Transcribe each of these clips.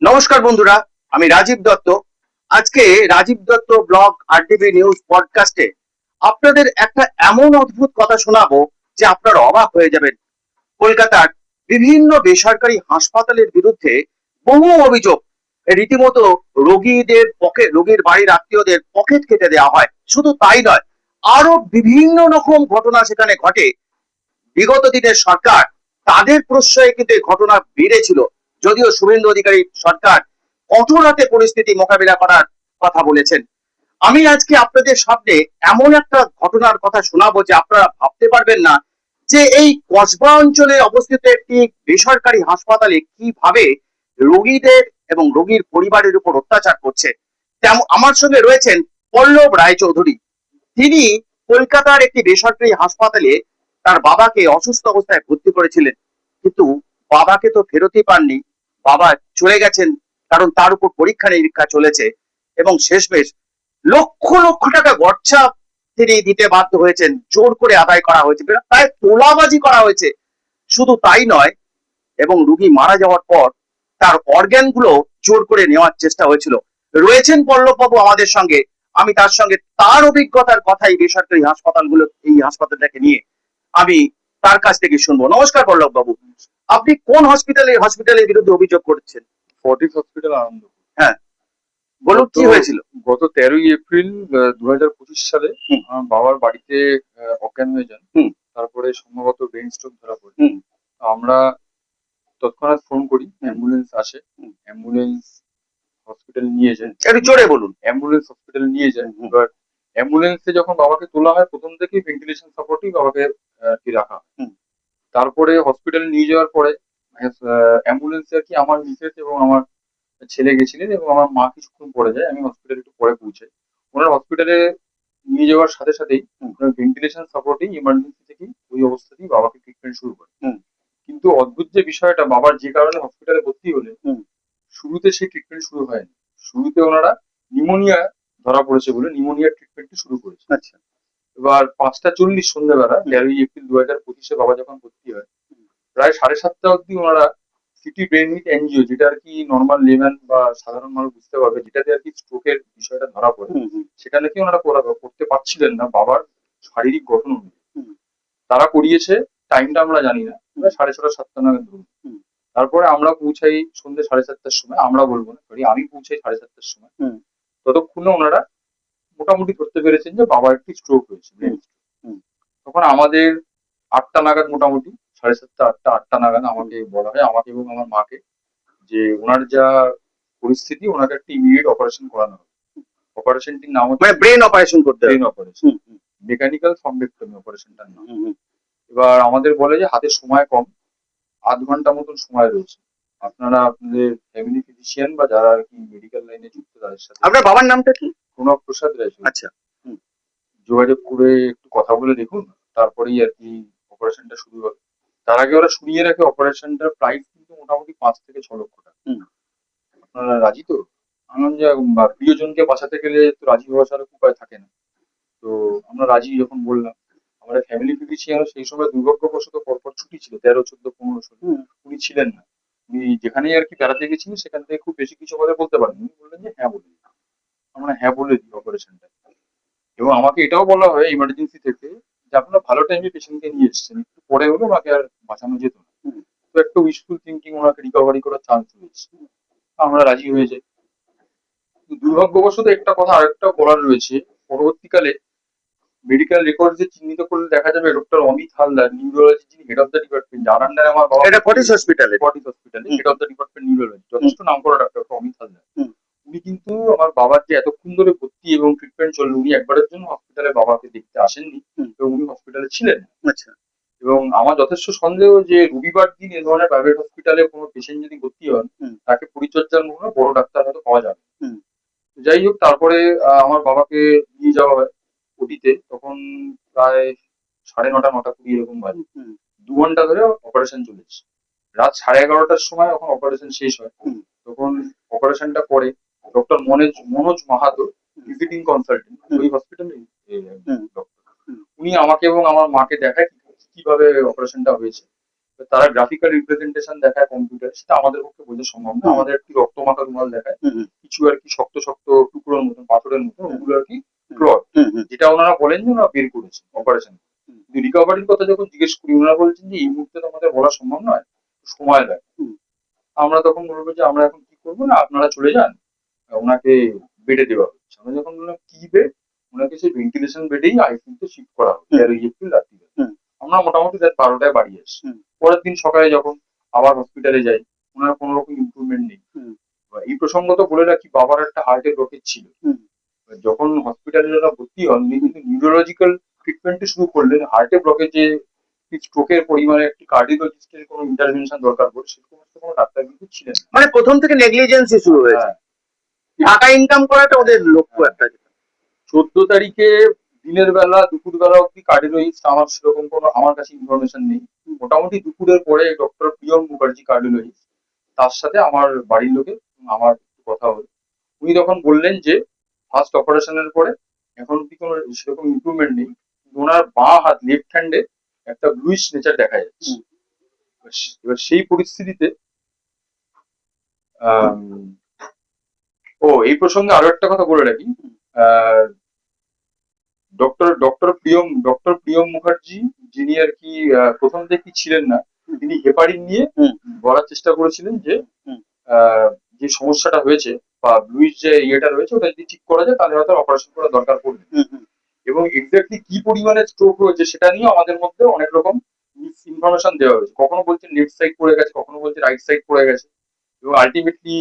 নমস্কার বন্ধুরা, আমি রাজীব দত্ত। আজকে Rajib Dutta blog RTV news পডকাস্টে আপনাদের একটা এমন অদ্ভুত কথা শোনাবো যে আপনারা অবাক হয়ে যাবেন। কলকাতার বিভিন্ন বেসরকারি হাসপাতালের বিরুদ্ধে বহু অভিযোগ, রীতিমতো রোগীর বাড়ির আত্মীয়দের পকেট কেটে দেওয়া হয়। শুধু তাই নয়, আরো বিভিন্ন রকম ঘটনা সেখানে ঘটে। বিগত দিনের সরকার তাদের প্রশ্রয়ে কিন্তু এই ঘটনা বেড়েছিল, যদিও শুভেন্দু অধিকারী সরকার কঠোর হাতে পরিস্থিতি মোকাবিলা করার কথা বলেছেন। আমি আজকে আপনাদের সামনে এমন একটা ঘটনার কথা শোনাবো যে আপনারা ভাবতে পারবেন না যে এই কসবা অঞ্চলে অবস্থিত একটি বেসরকারি হাসপাতালে কিভাবে রোগীদের এবং রোগীর পরিবারের উপর অত্যাচার করছে। তেমন আমার সঙ্গে রয়েছেন পল্লব রায়চৌধুরী। তিনি কলকাতার একটি বেসরকারি হাসপাতালে তার বাবাকে অসুস্থ অবস্থায় ভর্তি করেছিলেন, কিন্তু বাবাকে তো ফেরতই পাননি। বাবা চলে গেছেন, কারণ তার উপর পরীক্ষা নিরীক্ষা চলেছে এবং শেষমেশ লক্ষ লক্ষ টাকা গচ্ছা তিনি দিতে বাধ্য হয়েছেন। জোর করে আদায় করা হয়েছে, প্রায় তোলাবাজি করা হয়েছে। শুধু তাই নয়, এবং রুগী মারা যাওয়ার পর তার অর্গ্যান গুলো জোর করে নেওয়ার চেষ্টা হয়েছিল। রয়েছেন পল্লববাবু আমাদের সঙ্গে। আমি তার সঙ্গে তার অভিজ্ঞতার কথাই বেসরকারি হাসপাতালগুলো, এই হাসপাতালটাকে নিয়ে আমি তার কাছ থেকে শুনবো। নমস্কার পল্লব বাবু, আপনি কোন হসপিটালের বিরুদ্ধে অভিযোগ করছেন? ফর্টিস হসপিটাল আনন্দ। হ্যাঁ, বলুন কি হয়েছিল। গত 13ই এপ্রিল 2025 সালে আমার বাবার বাড়িতে অজ্ঞান হয়ে যান। তারপরে সম্ভবত ব্রেন স্ট্রোক ধরা পড়ে। আমরা তৎক্ষণাৎ ফোন করি, অ্যাম্বুলেন্স আসে, অ্যাম্বুলেন্স হসপিটাল নিয়ে যায়। একটু জোরে বলুন। অ্যাম্বুলেন্স হসপিটাল নিয়ে যায়। এবার অ্যাম্বুলেন্সে যখন বাবাকে তোলা হয়, প্রথম থেকেই ভেন্টিলেশন সাপোর্টেই বাবাকে রাখা হয়। তারপরে হসপিটালে নিয়ে যাওয়ার পরে অ্যাম্বুলেন্সে আর কি আমার মিসেস এবং আমার ছেলে গেছিলেন এবং আমার মা কিছুক্ষণ পরে যায়। আমি হসপিটালে একটু পরে পৌঁছাই। ওনার হসপিটালে নিয়ে যাওয়ার সাথে সাথেই ভেন্টিলেশন সাপোর্টেই ইমার্জেন্সি থেকেই ওই অবস্থাতেই বাবাকে ট্রিটমেন্ট শুরু করে। কিন্তু অদ্ভুত যে বিষয়টা, বাবার যে কারণে হসপিটালে ভর্তি হলেন, শুরুতে সেই ট্রিটমেন্ট শুরু হয়নি। শুরুতে ওনারা নিউমোনিয়া ধরা পড়েছে বলে নিউমোনিয়ার ট্রিটমেন্টটি শুরু করেছে। আচ্ছা। এবার 5টা 40 সন্ধ্যাবেলা 13ই এপ্রিল 2025-এ বাবা যখন ভর্তি হয়, প্রায় 7:30 অব্দি ওনারা সিটি ব্রেন উইথ এনজিও, যেটা আর কি নর্মাল লেম্যান বা সাধারণ মানুষ বুঝতে পারবে, যেটাতে আর কি স্ট্রোকের বিষয়টা ধরা পড়ে, সেটা নাকি ওনারা করতে পারছিলেন না বাবার শারীরিক গঠন অনুযায়ী। তারা করিয়েছে, টাইমটা আমরা জানি না, 6:30 7টা নাগাদ ধরুন। তারপরে আমরা পৌঁছাই সন্ধ্যে 7:30টার সময়। আমরা বলবো না, সরি, আমি পৌঁছাই 7:30টার সময়। ততক্ষণে ওনারা মোটামুটি ধরতে পেরেছেন যে বাবার একটি স্ট্রোক হয়েছে। তখন আমাদের 8টা নাগাদ, মোটামুটি 7:30 8টা নাগাদ আমাকে বলা হয়, আমাকে এবং আমার মাকে, যে ওনার যা পরিস্থিতি, ওনাকে একটা ইমিডিয়েট অপারেশন করানো হবে। অপারেশনটির নাম হচ্ছে ব্রেন অপারেশন করতে হবে। ব্রেন অপারেশন, মেকানিক্যাল থ্রম্বেক্টমি অপারেশনটার নাম। এবার আমাদের বলে যে হাতে সময় কম, 8 ঘন্টা মতন সময় রয়েছে। আপনারা আপনাদের ফ্যামিলি ফিজিশিয়ান বা যারা আর কি মেডিকেল লাইনে যুক্ত তাদের সাথে। আপনার বাবার নামটা কি? প্রণব প্রসাদ রায়। আচ্ছা। যোগাযোগ করে একটু কথা বলে দেখুন, তারপরেই আর কি অপারেশনটা শুরু হবে। তার আগে ওরা শুনিয়ে রাখে অপারেশনটার প্রাইস কিন্তু মোটামুটি 5 থেকে 6 লক্ষ টাকা। আপনারা রাজি তো? যে প্রিয়জনকে বাঁচাতে গেলে তো রাজি হওয়া ছাড়া উপায় থাকে না। তো আমরা রাজি যখন বললাম, আমাদের ফ্যামিলি ফিজিশিয়ান সেই সময় দুর্ভাগ্যবশত পরপর ছুটি ছিল, 13 14 15 16। উনি ছিলেন না। উনি যেখানেই আর কি বেড়াতে গেছিলেন, সেখান থেকে খুব বেশি কিছু কথা বলতে পারেন। উনি বললেন যে হ্যাঁ বলে দিই। আমরা হ্যাঁ বলে দিই অপারেশনটা। এবং আমাকে এটাও বলা হয় ইমার্জেন্সি থেকে যে আপনারা ভালো টাইমে পেশেন্টকে নিয়ে এসেছেন, একটু পরে হলেও ওনাকে আর বাঁচানো যেত না। তো একটা উইশফুল থিঙ্কিং, ওনাকে রিকভারি করার চান্স রয়েছে। আমরা রাজি হয়ে যাই। দুর্ভাগ্যবশত একটা কথা আরেকটা বলার রয়েছে, পরবর্তীকালে মেডিকেল রেকর্ডে চিহ্নিত করলে দেখা যাবে ডক্টর অমিত হালদার, নিউরোলজি, যিনি হেড অফ দ্য ডিপার্টমেন্ট, যার আন্ডারে আমার বাবা, এটা ফর্টিস হসপিটালে head of the department neurology, যথেষ্ট নাম করা ডাক্তার অমিত হালদার। উনি কিন্তু আমার বাবার যে এতক্ষণ ধরে ভর্তি এবং ট্রিটমেন্ট চলল, উনি একবারের জন্য হসপিটালে বাবাকে দেখতে আসেননি এবং উনি হসপিটালে ছিলেন। আচ্ছা। এবং আমার যথেষ্ট সন্দেহ যে রবিবার দিন এ ধরনের প্রাইভেট হসপিটালে কোনো পেশেন্ট যদি ভর্তি হন, তাকে পরিচর্যার জন্য বড় ডাক্তার হয়তো পাওয়া যাবে। যাই হোক, তারপরে আমার বাবাকে নিয়ে যাওয়া হয় ওটিতে। তখন প্রায় 9:30 9:20 এরকম বাজে। 2 ঘন্টা ধরে অপারেশন চলেছে। রাত 11:30টার সময় যখন অপারেশন শেষ হয়, তখন অপারেশনটা করে doctor Manoj Mahato, visiting consultant ওই হসপিটালে ডক্টর। উনি আমাকে এবং আমার মাকে দেখায় কিভাবে অপারেশনটা হয়েছে তারা গ্রাফিক্যাল রিপ্রেজেন্টেশন দেখায় কম্পিউটার, সেটা আমাদের পক্ষে বোঝা সম্ভব না। হুম। আমাদের একটি রক্তমাখা রুমাল দেখায়, হুম, কিছু আর কি শক্ত শক্ত টুকরোর মতন, পাথরের মতন, ওগুলো আর কি হুম, ক্লথ, হুম, হুম, যেটা ওনারা বলেন যে ওনারা বের করেছেন অপারেশন। হুম। কিন্তু রিকভারির কথা যখন জিজ্ঞেস করি, ওনারা বলছেন যে এই মুহূর্তে তো আমাদের বলা সম্ভব নয়, সময় লাগে। হুম। আমরা তখন বলবো যে আমরা এখন কি করবো, না আপনারা চলে যান, ওনাকে বেডে দেওয়া হচ্ছে। আমরা যখন বললাম কি বেড, ওনাকে সেই ভেন্টিলেশন বেডেই আইসিইউতে শিফট করা হবে হুম। 13 এপ্রিল রাত্রিরে। হুম। আমরা মোটামুটি রাত 12টায় বাড়ি আসি। হুম। পরের দিন সকালে যখন আবার হসপিটালে যাই, ওনার কোনো রকম ইমপ্রুভমেন্ট নেই। হুম। এবার এই প্রসঙ্গত বলে রাখি, বাবার একটা হার্টের ব্লকেজ ছিল। হুম। এবার যখন হসপিটালে ওরা ভর্তি হন, উনি কিন্তু নিউরোলজিক্যাল ট্রিটমেন্ট শুরু করলেন। হার্টের ব্লকেজে স্ট্রোকের পরিমাণে একটি কার্ডিওলজিস্টের কোনো ইন্টারভেনশন দরকার পড়ে, সেরকম কোনো ডাক্তার কিন্তু ছিলেন না। মানে প্রথম থেকে নেগলিজেন্সি শুরু হয়েছে, হ্যাঁ, টাকা ইনকাম করাটা ওদের লক্ষ্য একটা। 14 তারিখে দিনের বেলা দুপুর বেলা অব্দি কার্ডিওলজিস্ট আমার সেরকম কোনো আমার কাছে ইনফরমেশন নেই। মোটামুটি দুপুরের পরে ডক্টর প্রিয়ম মুখার্জি কার্ডিওলজিস্ট, তার সাথে আমার বাড়ির লোকের আমার একটু কথা হলো। উনি তখন বললেন যে ফার্স্ট অপারেশনের পরে এখন অব্দি কোনো সেরকম ইমপ্রুভমেন্ট নেই, কিন্তু ওনার বাঁ হাত লেফট হ্যান্ডে একটা ব্লুইশ নেচার দেখা যাচ্ছে। এবার সেই পরিস্থিতিতে আম, এই প্রসঙ্গে আরো একটা কথা বলে রাখি। আহ ডক্টর প্রিয়ম মুখার্জি, যিনি আর কি প্রথম থেকে ছিলেন না, তিনি হেপারিন নিয়ে হুম। বলার চেষ্টা করেছিলেন যে হুম। যে সমস্যাটা হয়েছে বা ব্লুইশ যে ইয়েটা রয়েছে, ওটা যদি ঠিক করা যায় তাহলে হয়তো অপারেশন করা দরকার পড়বে। হুম। হুম। এবং এক্স্যাক্টলি কি পরিমাণে স্ট্রোক হয়েছে সেটা নিয়ে আমাদের মধ্যে অনেক রকম মিস ইনফরমেশন দেওয়া হয়েছে। কখনো বলছে লেফট সাইড পড়ে গেছে, কখনো বলছে রাইট সাইড পড়ে গেছে, এবং আলটিমেটলি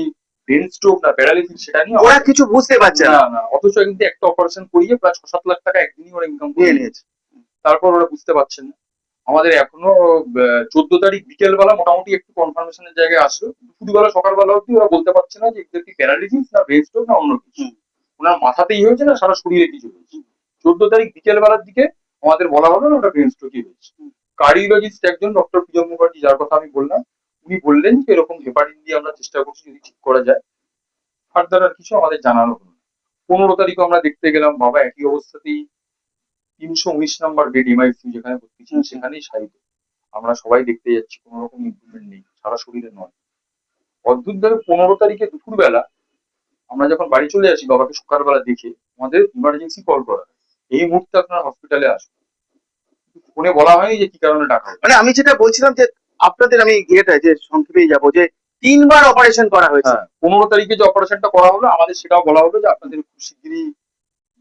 ব্রেন স্ট্রোক না প্যারালিসিস সেটা নিয়ে ওরা আমাদের কিছু বুঝতে পারছে না না, না অথচ কিন্তু একটা অপারেশন করিয়ে প্রায় 6-7 লাখ টাকা একদিনই ওরা ইনকাম করে নিয়ে নিয়েছে। নিয়েছে। তারপর ওরা বুঝতে পারছেন না। আমাদের এখনো 14 তারিখ বিকেল বেলা মোটামুটি একটু কনফার্মেশনের জায়গায় আসলো, দুপুরবেলা সকালবেলা অব্দি ওরা বলতে পারছে না যে এক্সাক্টলি প্যারালিসিস না ব্রেন স্ট্রোক না অন্য কিছু। হুম। ওনার মাথাতেই হয়েছে না সারা শরীরে কিছু হয়েছে। 14 তারিখ বিকেল বেলার দিকে আমাদের বলা হলো না ওটা ব্রেন স্ট্রোকই হয়েছে। কার্ডিওলজিস্ট একজন ডক্টর প্রিয়ম মুখার্জি, যার কথা আমি বললাম, উনি বললেন যে এরকম হেপারিন দিয়ে আমরা চেষ্টা করছি যদি ঠিক করা যায়। ফার্দার আর কিছু আমাদের জানানো হলো না। 15 তারিখও আমরা দেখতে গেলাম, বাবা একই অবস্থাতেই 319 নম্বর বেড এমআইসিইউ যেখানে ভর্তি ছিলেন সেখানেই শায়িত। আমরা সবাই দেখতে যাচ্ছি, কোনো রকম ইমপ্রুভমেন্ট নেই, সারা শরীরে নয়। অদ্ভুত ভাবে 15 তারিখে দুপুরবেলা আমরা যখন বাড়ি চলে আসি, বাবাকে সকালবেলা দেখে আমাদের ইমার্জেন্সি কল করা হয়, এই মুহূর্তে আপনার হসপিটালে আসুন। ফোনে বলা হয়নি যে কি কারণে ডাকা হয়েছে। মানে আমি যেটা বলছিলাম যে আপনাদের, আমি ইয়েটা যে সংক্ষেপে যাবো, যে 3বার অপারেশন করা হয়েছে। হ্যাঁ, 15 তারিখে যে অপারেশনটা করা হলো আমাদের সেটাও বলা হলো যে আপনাদের খুব শিগগিরই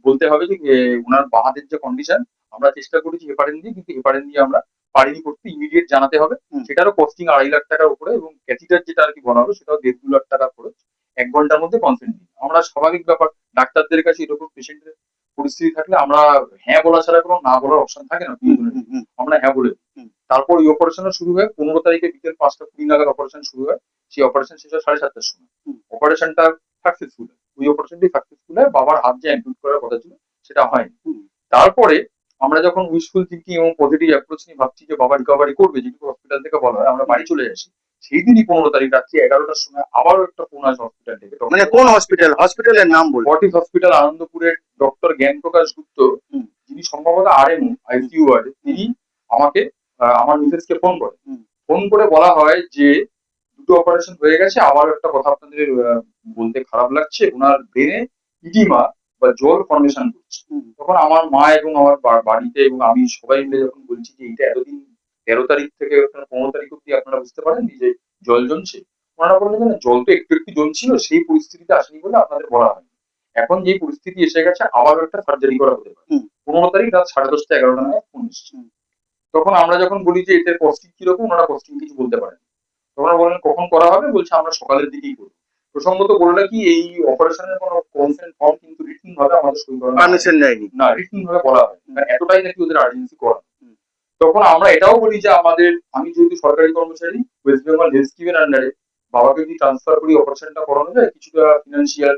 বলতে হবে যে ওনার বাঁ হাতের যে কন্ডিশন, আমরা চেষ্টা করেছি হেপারিন দিয়ে, কিন্তু হেপারিন দিয়ে আমরা পারিনি করতে, ইমিডিয়েট জানাতে হবে। হুম। সেটারও কস্টিং 2.5 লাখ টাকার উপরে, এবং ক্যাথিটার যেটা আর কি বলা হলো সেটাও 1.5-2 লাখ টাকা খরচ। 1 ঘন্টার মধ্যে কনসেন্ট দিই। আমরা স্বাভাবিক ব্যাপার, ডাক্তারদের কাছে এরকম পেশেন্টের পরিস্থিতি থাকলে আমরা হ্যাঁ বলা ছাড়া কোনো না বলার অপশন থাকে না। হুম। হুম। হুম। আমরা হ্যাঁ বলে দিই। হুম। তারপর ওই অপারেশনও শুরু হয় 15 তারিখে বিকেল 5টা 20 নাগাদ অপারেশন শুরু হয়। সেই অপারেশন শেষ হয় 7:30টার সময়। হুম। অপারেশনটা সাকসেসফুল হয়, ওই অপারেশনটি সাকসেসফুল হয়। বাবার হাত যে অ্যাম্পুট করার কথা ছিল সেটা হয়নি। হুম। তারপরে আমরা যখন উইশফুল থিঙ্কিং এবং পজিটিভ অ্যাপ্রোচ নিয়ে ভাবছি যে বাবা রিকভারি করবে, যেটুকু হসপিটাল থেকে বলা হয়, আমরা বাড়ি চলে আসি। সেই দিনই 15 তারিখ রাত্রি 11টার সময় আবারও একটা ফোন আসে হসপিটাল থেকে। মানে কোন হসপিটাল, হসপিটালের নাম বলুন। ফর্টিস হসপিটাল আনন্দপুরের ডক্টর জ্ঞান প্রকাশ গুপ্ত, হুম। যিনি সম্ভবত আরএমও আইসিইউ ওয়ার্ডে, তিনি আমাকে আমার মিসেসকে ফোন করেন। হুম। ফোন করে বলা হয় যে দুটো অপারেশন হয়ে গেছে, আবার একটা কথা আপনাদের বলতে খারাপ লাগছে, ওনার ব্রেনে ইডিমা বা জল ফর্মেশন করছে। হুম। তখন আমার মা এবং আমার বাড়িতে এবং আমি সবাই মিলে যখন বলছি যে এটা এতদিন 13 তারিখ থেকে 15 তারিখ অব্দি আপনারা বুঝতে পারেননি যে জল জমছে, ওনারা বললেন যে না, জল তো একটু একটু জমছিল, সেই পরিস্থিতিতে আসেনি বলে আপনাদের বলা হয়। এখন যে পরিস্থিতি এসে গেছে আবারও একটা সার্জারি করা হতে পারে। হুম। 15 তারিখ রাত 10:30 11টা নাগাদ ফোন এসছে। হুম। তখন আমরা যখন বলি যে এটার কস্টিং কিরকম, ওনারা কস্টিং কিছু বলতে পারেন। তোমরা বলেন কখন করা হবে, বলছে আমরা সকালের দিকেই করবো। প্রসঙ্গত বললে কি, এই অপারেশনের কোনো কনসেন্ট ফর্ম কিন্তু রিটিন ভাবে আমাদের সই করানো পারমিশন নেয়নি। না, রিটিন ভাবে বলা হয়, কারণ এতটাই নাকি ওদের আর্জেন্সি করা। হুম। তখন আমরা এটাও বলি যে আমাদের, আমি যেহেতু সরকারি কর্মচারী, ওয়েস্ট বেঙ্গল হেলথ স্কিমের আন্ডারে বাবাকে যদি ট্রান্সফার করি অপারেশনটা করানো যায়, কিছুটা ফিনান্সিয়াল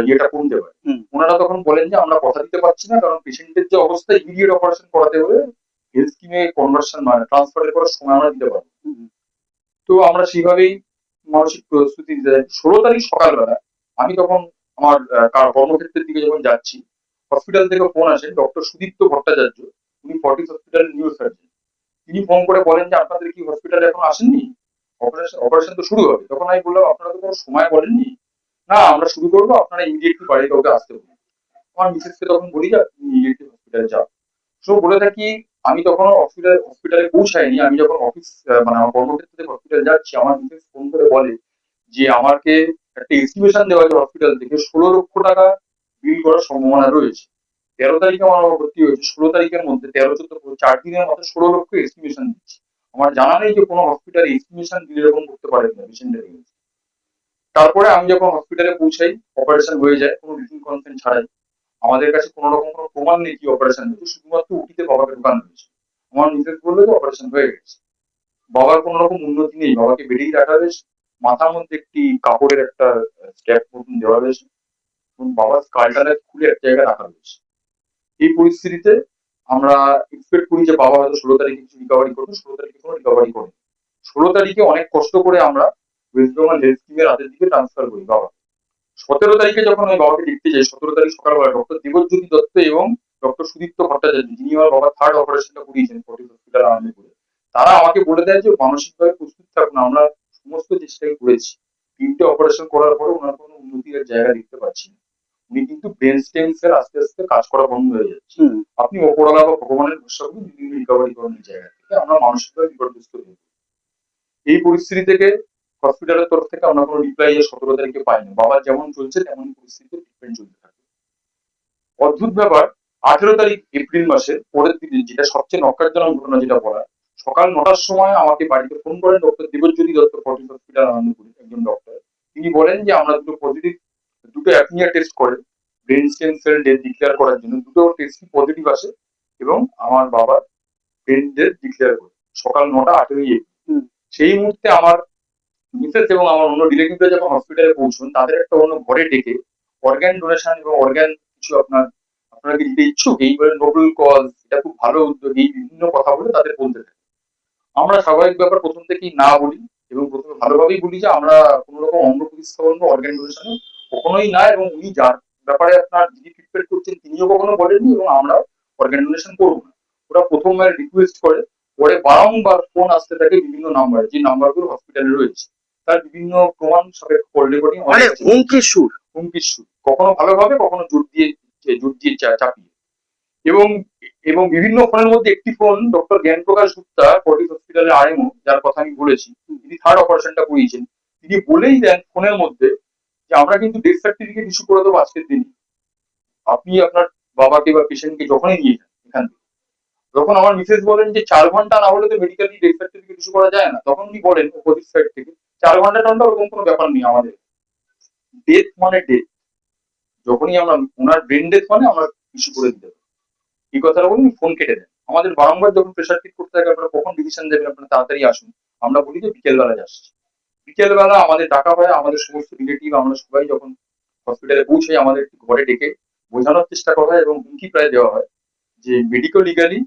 ইয়েটা কমতে পারে। হুম। ওনারা তখন বলেন যে আমরা কথা দিতে পারছি না, কারণ পেশেন্টের যে অবস্থা ইমিডিয়েট অপারেশন করাতে হলে হেলথ স্কিমে কনভার্সন মানে ট্রান্সফারের করার সময় আমরা দিতে পারবো। হুম। তো আমরা সেইভাবেই মানসিক প্রস্তুতি নিতে যাই। 16 তারিখ সকালবেলা আমি তখন আমার কর্মক্ষেত্রের দিকে যখন যাচ্ছি, হসপিটাল থেকে ফোন আসে ডক্টর সুদীপ্ত ভট্টাচার্য, উনি ফর্টিস হসপিটালের নিউরো সার্জন। তিনি ফোন করে বলেন যে আপনাদের কি হসপিটালে এখন আসেননি, অপারেশন তো শুরু হবে। তখন আমি বললাম আপনারা তো কোনো সময় বলেননি। না আমরা শুরু করবো, আপনারা ইমিডিয়েটলি বাড়িতে ওকে আসতে বলুন। আমার মিসেসকে তখন বলি যে আপনি ইমিডিয়েটলি হসপিটালে যাও। সো বলে থাকি আমি তখন হসপিটালে পৌঁছাইনি, আমি যখন অফিস মানে আমার কর্মক্ষেত্র থেকে হসপিটালে যাচ্ছি আমার মিসেস ফোন করে বলে যে আমাকে একটা এস্টিমেশন দেওয়া হয়েছে হসপিটাল থেকে 16 লক্ষ টাকা বিল করার সম্ভাবনা রয়েছে। 13 তারিখে আমার বাবা ভর্তি হয়েছে, 16 তারিখের মধ্যে 13, 14, 4 দিনের মধ্যে 16 লক্ষ এস্টিমেশন দিচ্ছে। আমার জানা নেই যে কোনো হসপিটাল এস্টিমেশন বিল এরকম করতে পারে কিনা পেশেন্টের। তারপরে আমি যখন হসপিটালে পৌঁছাই, অপারেশন হয়ে যায় কোনো রিটিন কনসেন্ট ছাড়াই। আমাদের কাছে কোনো রকম কোনো প্রমাণ নেই কি অপারেশন হয়েছে, শুধুমাত্র উটিতে বাবাকে ঢোকানো হয়েছে। আমার মিসেস বললো যে অপারেশন হয়ে গেছে। বাবার কোনো রকম উন্নতি নেই, বাবাকে বেডেই রাখা হয়েছে, মাথার মধ্যে একটি কাপড়ের একটা স্ট্যাপ মতন দেওয়া হয়েছে এবং বাবার স্কালটারে খুলে এক জায়গায় রাখা হয়েছে। এই পরিস্থিতিতে আমরা এক্সপেক্ট করি যে বাবা হয়তো 16 তারিখে কিছু রিকভারি করবে, 16 তারিখে কোনো রিকভারি করে। 16 তারিখে অনেক কষ্ট করে আমরা ওয়েস্ট বেঙ্গল হেলথ স্কিমের রাতের দিকে ট্রান্সফার করি বাবা। 17 তারিখে যখন আমি বাবাকে দেখতে যাই, 17 তারিখ সকালবেলা ডক্টর দেবজ্যোতি দত্ত এবং ডক্টর সুদীপ্ত ভট্টাচার্য, যিনি আমার বাবার থার্ড অপারেশনটা করিয়েছেন ফর্টিস হসপিটাল আনন্দপুরে, তারা আমাকে বলে দেয় যে মানসিকভাবে প্রস্তুত থাকুন, আমরা সমস্ত চেষ্টাই করেছি। 3টে অপারেশন করার পরে ওনার কোনো উন্নতির জায়গা দেখতে পাচ্ছি না। উনি কিন্তু ব্রেন স্টেম সেল আস্তে আস্তে কাজ করা বন্ধ হয়ে যাচ্ছে। আপনি ওপরওয়ালা বা ভগবানের ভরসা করুন, যদি রিকভারি করেন এই জায়গা থেকে, আমরা মানসিকভাবে বিপর্যস্ত হই। এই পরিস্থিতি থেকে হসপিটালের তরফ থেকে আমরা কোনো রিপ্লাই 17 তারিখে পাইনি। বাবার যেমন চলছে তেমন পরিস্থিতিতে ট্রিটমেন্ট চলতে থাকে। অদ্ভুত ব্যাপার, 18 তারিখ এপ্রিল মাসের পরের দিন, যেটা সবচেয়ে নক্কারজনক ঘটনা যেটা বলা, সকাল 9টার সময় আমাকে বাড়িতে ফোন করেন doctor Debjyoti Dutta Fortis hospital আনন্দপুরে একজন ডক্টর। তিনি বলেন যে আমরা দুটো অ্যাপনিয়া টেস্ট করে brain stem cell death declare করার জন্য দুটো টেস্ট পজিটিভ আসে এবং আমার বাবার ব্রেন ডেথ ডিক্লেয়ার করে সকাল 9টা 18 এপ্রিল। সেই মুহূর্তে আমার মিসেস এবং আমার অন্য রিলেটিভরা যখন হসপিটালে পৌঁছন, তাদের একটা অন্য ঘরে ডেকে অর্গান ডোনেশন এবং অর্গান কিছু আপনারা কি দিতে ইচ্ছুক, এইবারে নোবেল কজ, এটা খুব ভালো উদ্যোগ, এই বিভিন্ন কথা বলে তাদের বলতে থাকে। আমরা স্বাভাবিক ব্যাপার প্রথম থেকেই না বলি এবং প্রথমে ভালোভাবেই বলি যে আমরা কোনো রকম অঙ্গ প্রতিস্থাপন বা অর্গান ডোনেশনে কখনোই না, এবং উনি যার ব্যাপারে আপনার যিনি ট্রিটমেন্ট করছেন তিনিও কখনো বলেননি এবং আমরা অর্গান ডোনেশন করবো না। ওরা প্রথমবার রিকোয়েস্ট করে, পরে বারংবার ফোন আসতে থাকে বিভিন্ন নাম্বারে, যে নাম্বারগুলো হসপিটালে রয়েছে, তার বিভিন্ন প্রমাণ সাপেক্ষ কল রেকর্ডিং মানে হুমকির সুর। কখনো ভালোভাবে কখনো জোর দিয়ে চাপিয়ে। এবং এবং বিভিন্ন ফোনের মধ্যে একটি ফোন ডক্টর জ্ঞান প্রকাশ গুপ্তা ফর্টিস হসপিটালের আরএমও, যার কথা আমি বলেছি, তিনি থার্ড অপারেশনটা করিয়েছেন, তিনি বলেই দেন ফোনের মধ্যে যে আমরা কিন্তু ডেথ সার্টিফিকেট ইস্যু করে দেবো আজকের দিনই, আপনি আপনার বাবাকে বা পেশেন্টকে যখনই নিয়ে যান এখান থেকে। তখন আমার মিসেস বলেন যে 4 ঘন্টা না হলে তো মেডিকেলি ডেথ সার্টিফিকেট ইস্যু করা যায় না। তখন উনি বলেন অপোজিট সাইড থেকে 4 ঘন্টা টন্টা ওরকম কোনো ব্যাপার নেই, আমাদের ডেথ মানে ডেথ, যখনই আমরা ওনার ব্রেন ডেথ মানে আমরা ইস্যু করে দিতে পারি। এই কথাটা বলুন, ফোন কেটে দেন। আমাদের বারংবার যখন প্রেশার ঠিক করতে থাকে আপনারা কখন ডিসিশন দেবেন, আপনারা তাড়াতাড়ি আসুন, আমরা বলি যে বিকেলবেলা যাচ্ছি। বিকেলবেলা আমাদের ডাকা হয়, আমাদের সমস্ত রিলেটিভ আমরা সবাই যখন হসপিটালে পৌঁছে আমাদের একটি ঘরে ডেকে বোঝানোর চেষ্টা করা হয় এবং হুমকি প্রায় দেওয়া হয় যে মেডিকেল লিগালি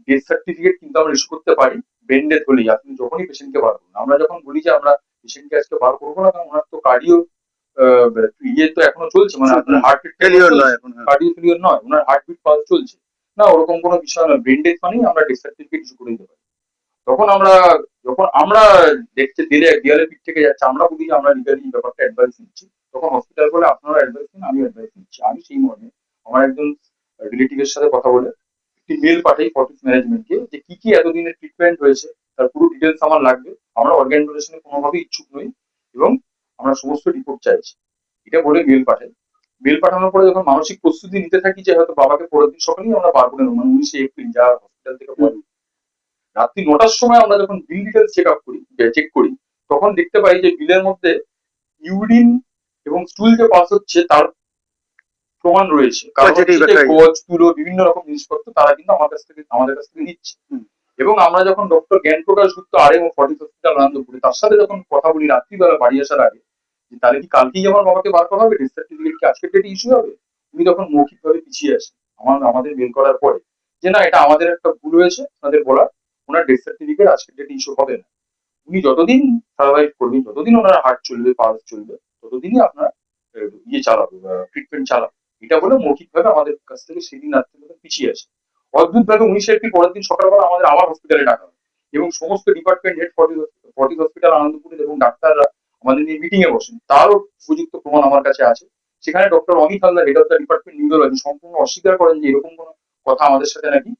ডেথ সার্টিফিকেট কিন্তু আমরা ইস্যু করতে পারি ব্রেন ডেথ হলেই, আপনি যখনই পেশেন্টকে বার করুন। আমরা যখন বলি যে আমরা পেশেন্টকে আজকে বার করবো না, কারণ ওনার তো কার্ডিও ইয়ে তো এখনো চলছে, মানে আপনার হার্টবিট ফেলিওর নয় এখন। কার্ডিও ফেলিওর নয়, ওনার হার্টবিট পালস চলছে না, ওরকম কোনো বিষয় নয়, ব্রেন ডেথ মানেই আমরা ডেথ সার্টিফিকেট ইস্যু করে দিতে পারি। যখন আমরা দেখতে দেয়ালে পিঠ থেকে যাচ্ছে, আমরা বলি যে আমরা লিগালি ব্যাপারটা অ্যাডভাইস নিচ্ছি, তখন হসপিটাল বলে আপনারা অ্যাডভাইস নিন, আমি অ্যাডভাইস নিচ্ছি। আমি সেই মর্মে আমার একজন রিলেটিভের সাথে কথা বলে একটি মেল পাঠাই ফর্টিস ম্যানেজমেন্টকে, যে কি কি এতদিনের ট্রিটমেন্ট হয়েছে তার পুরো ডিটেলস আমার লাগবে, আমরা অর্গান ডোনেশনে কোনোভাবেই ইচ্ছুক নই এবং আমরা সমস্ত রিপোর্ট চাইছি, এটা বলে মেল পাঠাই। মেল পাঠানোর পরে যখন মানসিক প্রস্তুতি নিতে থাকি যে হয়তো বাবাকে পরের দিন সকালেই আমরা বার করে নেবো, মানে 19 এপ্রিল যা হসপিটাল থেকে বলে। রাত্রি 9টার সময় আমরা যখন বিল ডিটেলস চেক করি, তখন দেখতে পাই যে বিলের মধ্যে ইউরিন এবং স্টুল যে পাস হচ্ছে তার প্রমাণ রয়েছে, কারণ গজ তুলো বিভিন্ন রকম জিনিসপত্র তারা কিন্তু আমাদের কাছ থেকে নিচ্ছে। এবং আমরা যখন ডক্টর জ্ঞান প্রকাশ গুপ্ত আরএমও ফর্টিস হসপিটাল আনন্দপুরে, তার সাথে যখন কথা বলি রাত্রিবেলা বাড়ি আসার আগে, যে তাহলে কি কালকেই আমার বাবাকে বার করা হবে, ডেথ সার্টিফিকেট কি আজকের ডেটে ইস্যু হবে, উনি তখন মৌখিকভাবে পিছিয়ে আসে আমাদের মেল করার পরে, যে না এটা আমাদের একটা ভুল হয়েছে, তাদের বলা ওনার ডেথ সার্টিফিকেট আজকের ডেটে ইস্যু হবে না, উনি যতদিন সার্ভাইভ করবেন, যতদিন ওনার হার্ট চলবে, পালস চলবে, ততদিনই আপনার ইয়ে চালাবে, ট্রিটমেন্ট চালাবে, এটা বলে মৌখিকভাবে আমাদের কাছ থেকে সেদিন রাত্রে পিছিয়ে আসে। অদ্ভুত ভাবে 19 এপ্রিল পরের দিন সকালবেলা আমাদের আবার হসপিটালে ডাকা হয় এবং সমস্ত department head Fortis hospital Anandapur এবং ডাক্তাররা আমাদের নিয়ে মিটিং এ বসেন। তারও উপযুক্ত প্রমাণ আমার কাছে আছে। সেখানে doctor Amit Haldar, head of the department neurology, সম্পূর্ণ অস্বীকার করেন যে এরকম কোনো কথা আমাদের সাথে নাকি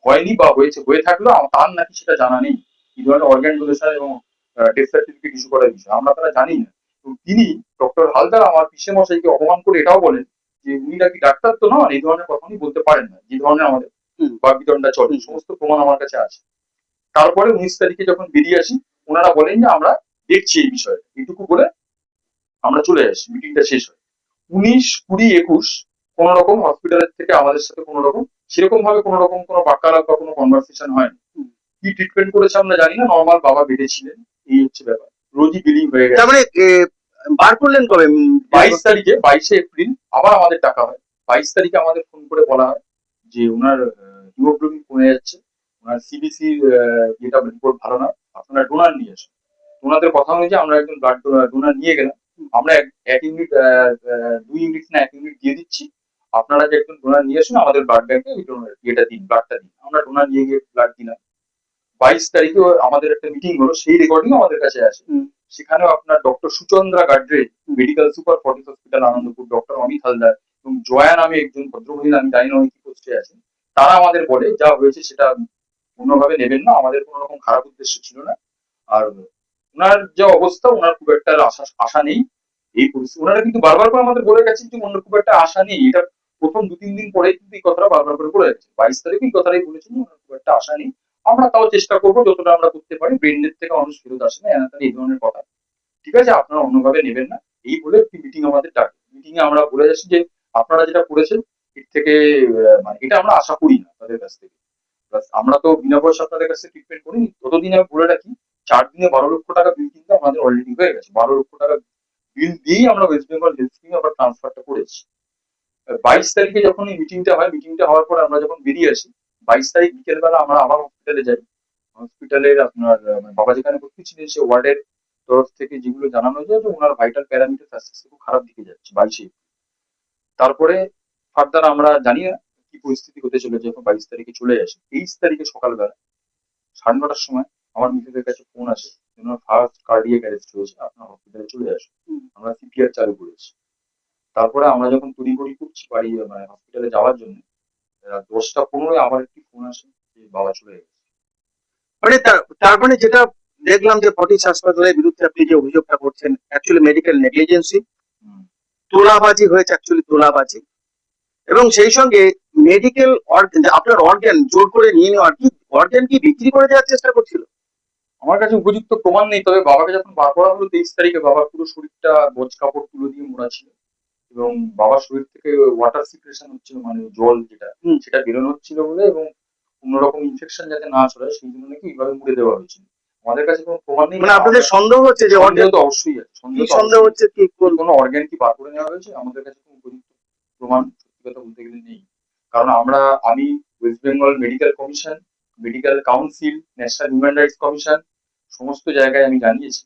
হয়নি বা হয়েছে, হয়ে থাকলেও তার নাকি সেটা জানা নেই। এই ধরনের অর্গান ডোনেশন এবং ডেথ সার্টিফিকেট ইস্যু করার বিষয় আমরা তারা জানি না। তো তিনি, ডক্টর হালদার, আমার পিসে মশাইকে অপমান করে এটাও বলেন যে উনি নাকি ডাক্তার তো নন, এই ধরনের কথা উনি বলতে পারেন না, যে ধরনের আমাদের বাকবিতণ্ডা চলে। সমস্ত প্রমাণ আমার কাছে আছে। তারপরে 19 তারিখে যখন বেরিয়ে আসি, ওনারা বলেন যে আমরা দেখছি এই বিষয়ে, এইটুকু বলে আমরা চলে আসি। মিটিংটা শেষ হয় 19, 20, 21 কোন রকম হসপিটালের থেকে আমাদের সাথে কোন রকম সেরকম ভাবে কোন রকম কোনো বাক্যালাপ বা কোনো কনভারসেশন হয়নি। কি ট্রিটমেন্ট করেছে আমরা জানি না, নর্মাল বাবা বেডে ছিলেন, এই হচ্ছে ব্যাপার। রোজই বিলিং হয়ে গেছে। তার মানে বার করলেন কবে? 22 তারিখে, 22 এপ্রিল আবার আমাদের ডাকা হয়। 22 তারিখে আমাদের ফোন করে বলা হয় যে ওনার হিমোগ্লোবিন কমে যাচ্ছে, ওনার সিবিসি যেটা রিপোর্ট ভালো না, আপনারা ডোনার নিয়ে আসুন। ওনাদের কথা অনুযায়ী আমরা একজন ব্লাড ডোনার নিয়ে গেলাম। আমরা এক ইউনিট, 2 ইউনিট না 1 ইউনিট দিয়ে দিচ্ছি, আপনারা যে একজন ডোনার নিয়ে আসুন আমাদের ব্লাড ব্যাংকে এটা দিন, ব্লাডটা দিন। আমরা ডোনার নিয়ে গিয়ে ব্লাড দিলাম। 22 তারিখে আমাদের একটা মিটিং হলো, সেই রেকর্ডিং আমাদের কাছে আছে। সেখানেও আপনার doctor Suchandra Gadre, medical super Fortis hospital Anandapur, doctor Amit Haldar এবং জয়া নামে একজন ভদ্রমহিলা, আমি জানি না উনি কি পোস্টে আছেন, তারা আমাদের বলে যা হয়েছে সেটা অন্যভাবে নেবেন না, আমাদের কোনো রকম খারাপ উদ্দেশ্য ছিল না। আর ওনার যে অবস্থা, ওনার খুব একটা আশা নেই এই পরিস্থিতি। ওনারা কিন্তু বারবার করে আমাদের বলে গেছেন যে ওনার খুব একটা আশা নেই। এটা প্রথম 2-3 দিন পরে কিন্তু এই কথাটা বারবার করে বলে গেছে। 22 তারিখে এই কথাটাই বলেছেন যে ওনার খুব একটা আশা নেই, আমরা তাও চেষ্টা করবো যতটা আমরা করতে পারি। ব্রেন ডেথ থেকে মানুষ ফেরত আসে না, এই ধরনের কথা। ঠিক আছে, আপনারা অন্যভাবে নেবেন না, এই বলে একটি মিটিং আমাদের ডাকে। মিটিং এ আমরা বলে যাচ্ছি যে আপনারা যেটা করেছেন এর থেকে মানে এটা আমরা আশা করি না তাদের কাছ থেকে। আমরা তো বিনা পয়সা আপনাদের কাছে ট্রিটমেন্ট করিনি। ততদিন আমি বলে রাখি, 4 দিনে 12 লক্ষ টাকা বিল কিন্তু আমাদের অলরেডি হয়ে গেছে। 12 লক্ষ টাকা বিল দিয়েই আমরা ওয়েস্ট বেঙ্গল হেলথ স্কিমে আমরা ট্রান্সফারটা করেছি। 22 তারিখে যখন এই মিটিংটা হয়, মিটিংটা হওয়ার পর আমরা যখন বেরিয়ে আসি, 22 তারিখ বিকেলবেলা আমরা আবার হসপিটালে যাই। হসপিটালের আপনার বাবা যেখানে ভর্তি ছিলেন সে ওয়ার্ডের তরফ থেকে যেগুলো জানানো যায় যে ওনার ভাইটাল প্যারামিটার আস্তে আস্তে খুব খারাপ দিকে যাচ্ছে 22-এ। তারপরে ফার্দার আমরা জানি না কি পরিস্থিতি হতে চলেছে। যখন 22 তারিখে চলে আসে, 23 তারিখে সকালবেলা 9:30টার সময় আমার মিসেসের কাছে ফোন আসে, ওনার ফার্স্ট কার্ডিয়াক অ্যারেস্ট হয়েছে, আপনার হসপিটালে চলে আসুন। আমরা সিপিআর চালু করেছি। তারপরে আমরা যখন তড়িঘড়ি করছি বাড়ি মানে হসপিটালে যাওয়ার জন্য, 10টা 15 আবার একটি ফোন আসে যে বাবা চলে গেছে। মানে তার মানে যেটা দেখলাম যে ফর্টিস হাসপাতালের বিরুদ্ধে আপনি যে অভিযোগটা করছেন, অ্যাকচুয়ালি মেডিকেল নেগলিজেন্সি, হুম। তোলাবাজি হয়েছে, অ্যাকচুয়ালি তোলাবাজি। এবং সেই সঙ্গে মেডিকেল আপনার অর্গান জোর করে নিয়ে নেওয়ার, কি অর্গান কি বিক্রি করে দেওয়ার চেষ্টা করছিল? আমার কাছে উপযুক্ত প্রমাণ নেই, তবে বাবাকে যখন বার করা হলো 23 তারিখে, বাবার পুরো শরীরটা বোঝ কাপড় তুলো দিয়ে মোড়া ছিল এবং বাবার শরীর থেকে ওয়াটার সিক্রেশন হচ্ছিল, মানে জল যেটা সেটা বেরোনো হচ্ছিল বলে, এবং কোনোরকম ইনফেকশন যাতে না ছড়ায় সেই জন্য নাকি এইভাবে মুড়ে দেওয়া হয়েছিল। আমাদের কাছে কোনো প্রমাণ নেই। মানে আপনাদের সন্দেহ হচ্ছে যে সন্দেহ তো অবশ্যই আছে। কি সন্দেহ হচ্ছে? কি কোনো অর্গান কি বার করে নেওয়া হয়েছে, আমাদের কাছে কোনো উপযুক্ত প্রমাণ সত্যি কথা বলতে গেলে নেই। কারণ আমি West Bengal medical commission, medical council, national human rights commission, সমস্ত জায়গায় আমি জানিয়েছি।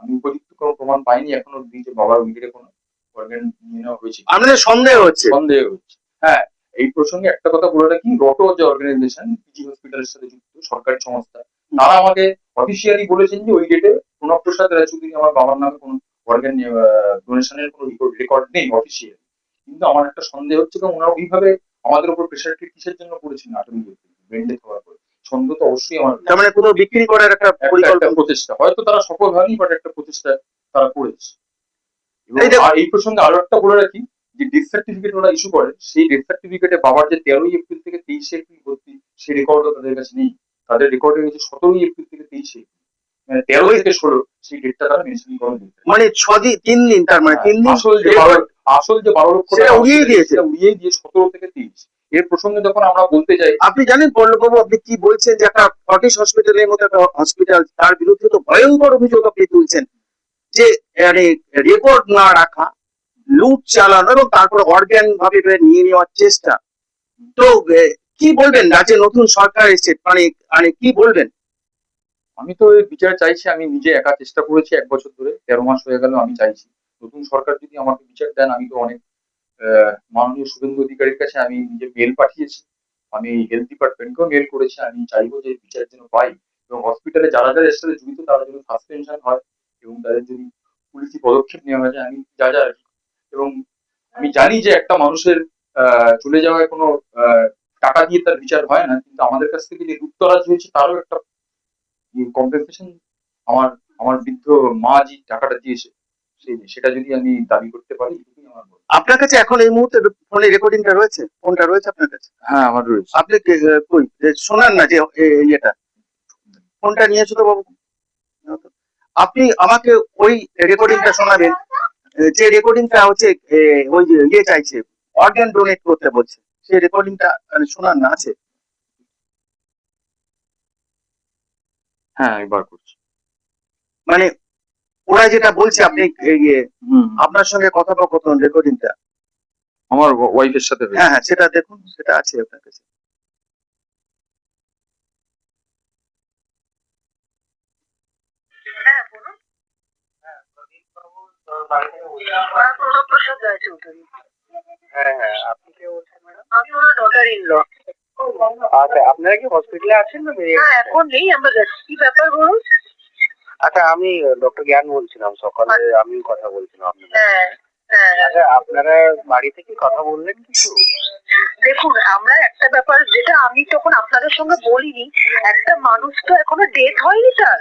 আমি উপযুক্ত কোনো প্রমাণ পাইনি এখনো অব্দি যে বাবার উইকে কোনো অর্গান নিয়ে নেওয়া হয়েছে। আপনাদের সন্দেহ হচ্ছে? সন্দেহ হচ্ছে, হ্যাঁ। এই প্রসঙ্গে একটা কথা বলে রাখি, রটো যে অর্গানাইজেশন পিজি হসপিটালের সাথে যুক্ত সরকারি সংস্থা, তারা আমাকে অফিসিয়ালি বলেছেন যে ওই ডেটে প্রণব প্রসাদ রায়চৌধুরী আমার বাবার নামে কোনো অর্গান ডোনেশনের কোনো রেকর্ড নেই অফিসিয়াল। কিন্তু আমার একটা সন্দেহ হচ্ছে যে ওনারা ওইভাবে আমাদের উপর প্রেশার কিসের জন্য করেছেন 8 ব্রেন ডেথ হওয়ার পরে। সন্দেহ তো অবশ্যই আমার। তার মানে কোথাও বিক্রি করার একটা পরিকল্পনা, প্রচেষ্টা, হয়তো তারা সফল হয়নি, বাট একটা প্রচেষ্টা তারা করেছে। আর এই প্রসঙ্গে আরো একটা বলে রাখি, যে ডেথ সার্টিফিকেট ওরা ইস্যু করে, সেই ডেথ সার্টিফিকেটে বাবার যে 13 এপ্রিল থেকে 23 এপ্রিল ভর্তি, সেই রেকর্ডও তাদের কাছে নেই। তাদের রেকর্ডে রয়েছে 17 এপ্রিল থেকে 23 এপ্রিল, মানে 13 থেকে 16 সেই ডেটটা তারা মেনশন করেন। মানে 6 দিন 3 দিন, তার মানে 3 দিন আসল যে 12 লক্ষ সেটা উড়িয়ে দিয়েছে, উড়িয়ে দিয়ে 17 থেকে 23। এর প্রসঙ্গে যখন আমরা বলতে যাই, আপনি জানেন পল্লববাবু, আপনি কি বলছেন যে একটা ফর্টিস হসপিটালের মতো একটা হসপিটাল, তার বিরুদ্ধে তো ভয়ঙ্কর অভিযোগ আপনি তুলছেন যে মানে রেকর্ড না রাখা, লুট চালানো এবং তারপর অর্গান ভাবে নিয়ে নেওয়ার চেষ্টা। তো কি বলবেন? রাজ্যে নতুন সরকার এসেছে, মানে মানে কি বলবেন? আমি তো এর বিচার চাইছি। আমি নিজে একা চেষ্টা করেছি 1 বছর ধরে, 13 মাস হয়ে গেল। আমি চাইছি নতুন সরকার যদি আমাকে বিচার দেন। আমি তো অনেক মাননীয় শুভেন্দু অধিকারীর কাছে আমি নিজে মেল পাঠিয়েছি, আমি হেলথ ডিপার্টমেন্টকেও মেল করেছি। আমি চাইবো যে বিচার যেন পাই এবং হসপিটালে যারা যারা এর সাথে জড়িত তারা যেন সাসপেনশন হয় এবং তাদের যদি পুলিশি পদক্ষেপ নেওয়া হয়, যে আমি যা যা এবং আমি জানি যে একটা মানুষের চলে যাওয়ায় কোনো টাকা দিয়ে তার বিচার হয় না, কিন্তু আমাদের কাছ থেকে যে লুটতরাজ হয়েছে তারও একটা কম্পেনসেশন আমার আমার বৃদ্ধ মা যে টাকাটা দিয়েছে সেটা যদি আমি দাবি করতে পারি, এটুকুই আমার বলা। আপনার কাছে এখন এই মুহূর্তে ফোনে রেকর্ডিংটা রয়েছে? ফোনটা রয়েছে আপনার কাছে? হ্যাঁ, আমার রয়েছে। আপনি কই শোনান না যে ইয়েটা, ফোনটা নিয়েছো তো বাবু? আপনি আমাকে ওই রেকর্ডিংটা শোনাবেন, যে রেকর্ডিংটা হচ্ছে ওই যে ইয়ে চাইছে, অর্গান ডোনেট করতে বলছে, সেই রেকর্ডিংটা শোনান না, আছে? হ্যাঁ, আমি বার করছি। মানে ওরা যেটা বলছে, আপনি আপনার সঙ্গে কথোপকথন রেকর্ডিংটা আমার ওয়াইফের সাথে হয়েছে। হ্যাঁ হ্যাঁ, সেটা দেখুন, সেটা আছে আপনার কাছে। হ্যাঁ হ্যাঁ, আপনি কে বলছেন ম্যাডাম? আমি ওনার ডটার ইন ল। আচ্ছা, আপনারা কি হসপিটালে আছেন না বেরিয়ে গেছেন? এখন নেই, আমরা যাচ্ছি। কি ব্যাপার বলুন? আচ্ছা, আমি ডক্টর জ্ঞান বলছিলাম, সকালে আমি কথা বলছিলাম আপনাদের। আচ্ছা, আপনারা বাড়ি থেকে কথা বললেন কিছু? দেখুন, আমরা একটা ব্যাপার যেটা আমি তখন আপনাদের সঙ্গে বলিনি, একটা মানুষ তো এখনো ডেথ হয়নি তার,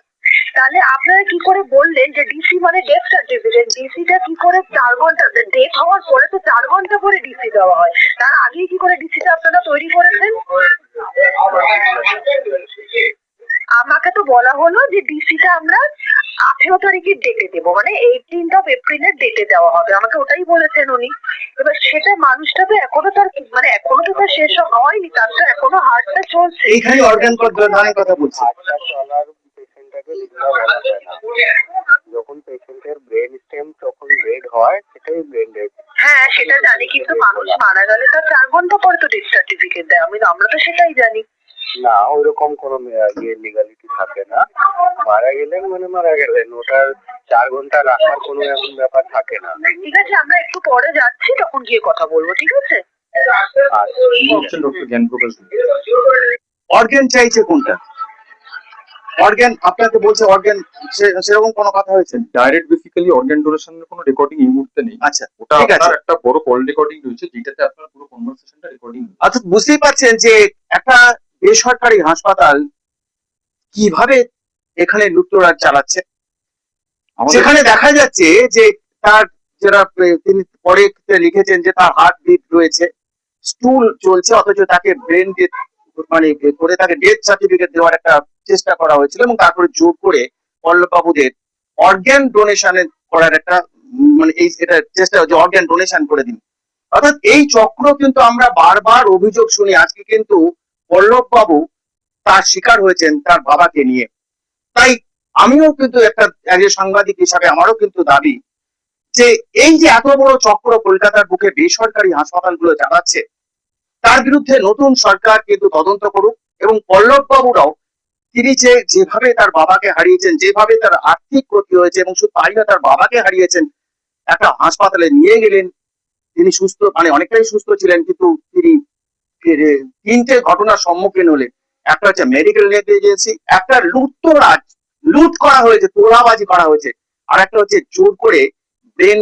তাহলে আপনারা কি করে বললেন যে ডিসি মানে ডেথ সার্টিফিকেট? ডিসিটা কি করে 4 ঘন্টা ডেথ হওয়ার পরে তো 4 ঘন্টা পরে ডিসি দেওয়া হয়, তার আগে কি করে ডিসিটা আপনারা তৈরি করেছেন? আমাকে তো বলা হলো যে ডিসিটা আমরা 18 তারিখের ডেটে দেবো, মানে 18th of এপ্রিলের ডেটে দেওয়া হবে, আমাকে ওটাই বলেছেন উনি। এবার সেটা মানুষটা তো এখনো তার মানে এখনো তো তার শেষ হয়নি, তার তো এখনো হার্টটা চলছে। এইখানে অর্গান ডোনেট কথা বলছি। হার্টটা চলার পেশেন্টটাকে যেটা বলা যায় না, যখন পেশেন্টের ব্রেন স্টেম তখন ডেড হয়, সেটাই ব্রেন ডেড। হ্যাঁ, সেটা জানি, কিন্তু মানুষ মারা গেলে তার 4 ঘন্টা পরে তো ডেথ সার্টিফিকেট দেয়, আমরা তো সেটাই জানি। না, ওইরকম কোনো লিগালিটি থাকে না। মারা গেলেন মানে মারা গেলেন, ওটার 4 ঘন্টা রাখার কোনো এমন ব্যাপার থাকে না। ঠিক আছে, আমরা একটু পরে যাচ্ছি, তখন গিয়ে কথা বলবো, ঠিক আছে? ডক্টর জ্ঞান প্রকাশ। অর্গান চাইছে কোনটা? অর্গান আপনাকে বলছে অর্গান, সেরকম কোনো কথা হয়েছে? ডাইরেক্ট বেসিক্যালি অর্গান ডোনেশনের কোনো রেকর্ডিং এই মুহূর্তে নেই। আচ্ছা, ওটা ঠিক আছে। আপনার একটা বড় কল রেকর্ডিং রয়েছে, যেটাতে আপনার পুরো কনভারসেশনটা রেকর্ডিং। অর্থাৎ বুঝতেই পারছেন যে একটা বেসরকারি হাসপাতাল কিভাবে এখানে লুটতরাজ চালাচ্ছে, সেখানে দেখা যাচ্ছে যে তার যারা তিনি পরে লিখেছেন যে তার হার্ট বিট রয়েছে, স্টুল চলছে, অথচ তাকে ব্রেন ডেথ মানে করে তাকে ডেথ সার্টিফিকেট দেওয়ার একটা চেষ্টা করা হয়েছিল এবং তারপরে জোর করে পল্লববাবুদের অর্গান ডোনেশন করার একটা মানে এই এটা চেষ্টা হচ্ছে, অর্গান ডোনেশন করে দিন। অর্থাৎ এই চক্র কিন্তু আমরা বারবার অভিযোগ শুনি। আজকে কিন্তু পল্লববাবু তার শিকার হয়েছেন তার বাবাকে নিয়ে। তাই আমিও কিন্তু একটা একজন সাংবাদিক হিসাবে আমারও কিন্তু দাবি যে এই যে এত বড় চক্র কলকাতার বুকে বেসরকারি হাসপাতালগুলো চালাচ্ছে, তার বিরুদ্ধে নতুন সরকার কিন্তু তদন্ত করুক এবং পল্লব বাবুরাও তিনি যেভাবে তার বাবাকে হারিয়েছেন, যেভাবে তার আর্থিক ক্ষতি হয়েছে, এবং শুধু তাই না, তার বাবাকে হারিয়েছেন, একটা হাসপাতালে নিয়ে গেলেন, তিনি সুস্থ মানে অনেকটাই সুস্থ ছিলেন, কিন্তু তিনি 3টে ঘটনার সম্মুখীন হলেন। একটা হচ্ছে মেডিকেল নেগলিজেন্সি, একটা লুট করা হয়েছে, তোলাবাজি করা হয়েছে, আর একটা হচ্ছে জোর করে ব্রেন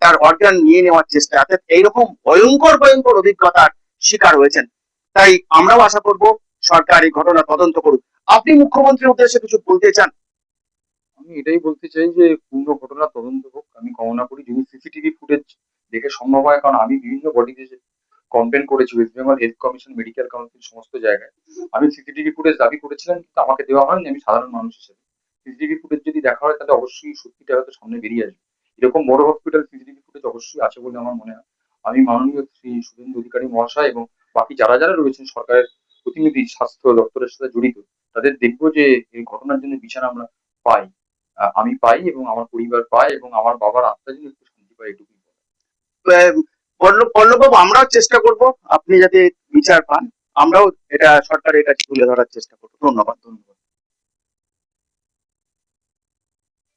তার অর্গান নিয়ে নেওয়ার চেষ্টা। অর্থাৎ এইরকম ভয়ঙ্কর ভয়ঙ্কর অভিজ্ঞতার শিকার হয়েছেন। তাই আমরাও আশা করব সরকার এই ঘটনা তদন্ত করুক। আপনি মুখ্যমন্ত্রীর উদ্দেশ্যে কিছু বলতে চান? আমি এটাই বলতে চাই যে পূর্ণ ঘটনা তদন্ত হোক, আমি কামনা করি। যদি সিসিটিভি ফুটেজ দেখে সম্ভব হয়, কারণ আমি বিভিন্ন বডিতে কমপ্লেন করেছি, West Bengal health commission, medical council, সমস্ত জায়গায় আমি সিসিটিভি ফুটেজ দাবি করেছিলাম, কিন্তু আমাকে দেওয়া হয়নি। আমি সাধারণ মানুষ হিসেবে সিসিটিভি ফুটেজ যদি দেখা হয়, তাহলে অবশ্যই সত্যিটা হয়তো সামনে বেরিয়ে আসবে। এরকম বড় হসপিটাল সিসিটিভি ফুটেজ অবশ্যই আছে বলে আমার মনে হয়। আমি মাননীয় শ্রী শুভেন্দু অধিকারী মহাশয় এবং বাকি যারা যারা রয়েছেন সরকারের প্রতিনিধি, স্বাস্থ্য দপ্তরের সাথে জড়িত, তাদের দেখবো যে এই ঘটনার জন্য বিচার আমরা পাই, আমি পাই এবং আমার পরিবার পায় এবং আমার বাবার আত্মা যেন একটু শান্তি পায়, এটুকুই। পল্লববাবু, আমরাও চেষ্টা করব আপনি যাতে বিচার পান, আমরাও এটা সরকারের কাছে তুলে ধরার চেষ্টা করবো। ধন্যবাদ।